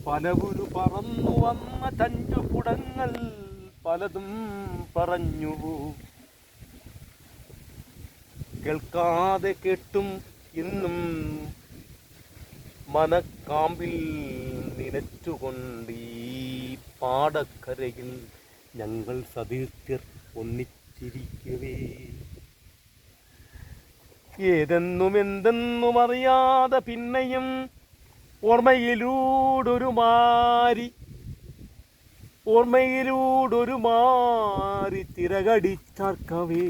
പലവുരു പറന്നു വന്ന ചഞ്ചുകുടങ്ങൾ പലതും പറഞ്ഞു. കേൾക്കാതെ കേട്ടും ഇന്നും മനക്കാമ്പിൽ നിലച്ചുകൊണ്ട് ഈ പാടക്കരയിൽ ഞങ്ങൾ സതീർത്ഥ്യർ ഒന്നിച്ചിരിക്കവേ, ഏതെന്നും എന്തെന്നും അറിയാതെ പിന്നെയും ഓർമ്മയിലൂടൊരു മാറി തിരകടിച്ചാർക്കവേ.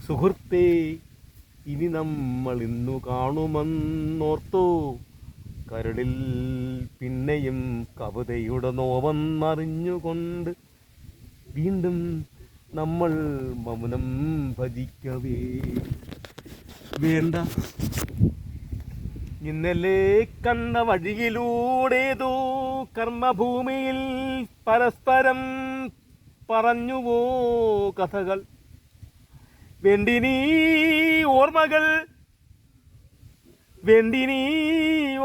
സുഹൃത്തേ, ഇനി നമ്മൾ ഇന്നു കാണുമെന്നോർത്തോ, കരളിൽ പിന്നെയും കവിതയുടെ നോവെന്നറിഞ്ഞുകൊണ്ട് വീണ്ടും നമ്മൾ മൗനം ഭജിക്കവേ. വേണ്ട, ഇന്നലെ കണ്ട വഴിയിലൂടേതോ കർമ്മഭൂമിയിൽ പരസ്പരം പറഞ്ഞുവോ കഥകൾ. വേണ്ടിനീ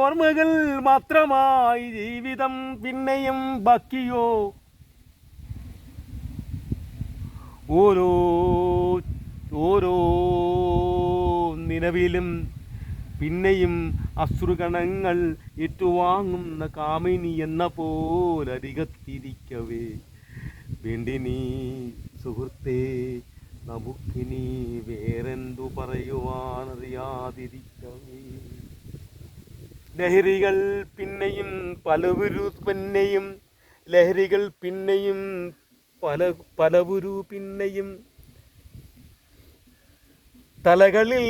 ഓർമ്മകൾ മാത്രമായി ജീവിതം പിന്നെയും ബാക്കിയോ. ഓരോ നിലവിലും പിന്നെയും അശ്രുഗണങ്ങൾ ഏറ്റുവാങ്ങുന്ന കാമിനി എന്ന പോലരികത്തിരിക്കവേ. വേണ്ടിനീ സുഹൃത്തേ, നമുക്കിനി വേറെന്തു പറയുവാനറിയാതിരിക്കവേ. ലഹരികൾ പിന്നെയും പലവുരു പിന്നെയും തലകളിൽ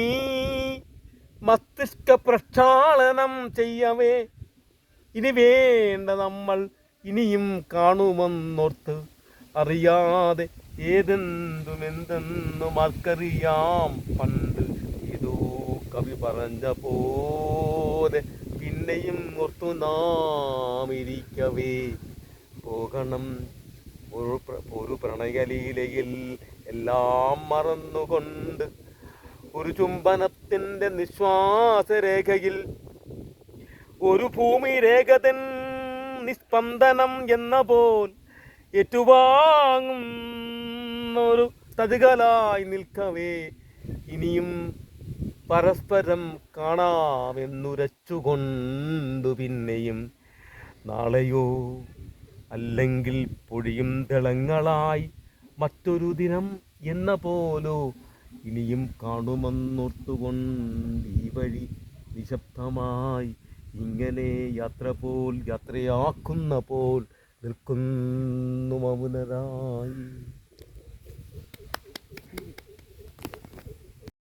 മസ്തിഷ്ക പ്രക്ഷാളനം ചെയ്യവേ. ഇനി വേണ്ട, നമ്മൾ ഇനിയും കാണുമെന്നോർത്ത് അറിയാതെ ഏതെന്തുമെന്തെന്നും ആർക്കറിയാം. പണ്ട് ഏതോ കവി പറഞ്ഞ പോലെ പിന്നെയും ഓർത്തു നാം ഇരിക്കവേ. പോകണം ഒരു പ്രണയലീലയിൽ എല്ലാം മറന്നുകൊണ്ട്, ഒരു ചുംബനത്തിൻ്റെ നിശ്വാസരേഖയിൽ ഒരു ഭൂമിരേഖതൻ നിസ്പന്ദനം എന്ന പോൽ ഏറ്റുവാങ്ങുന്നൊരു തതുകലായി നിൽക്കവേ. ഇനിയും പരസ്പരം കാണാമെന്നുരച്ചുകൊണ്ടു പിന്നെയും നാളെയോ അല്ലെങ്കിൽ പൊഴിയും തിളങ്ങളായി മറ്റൊരു ദിനം എന്ന പോലോ ഇനിയും കാണുമെന്നോർത്തുകൊണ്ട് ഈ വഴി നിശബ്ദമായി ഇങ്ങനെ യാത്രയാക്കുന്ന പോൽ നിൽക്കുന്നു മൗനരായി.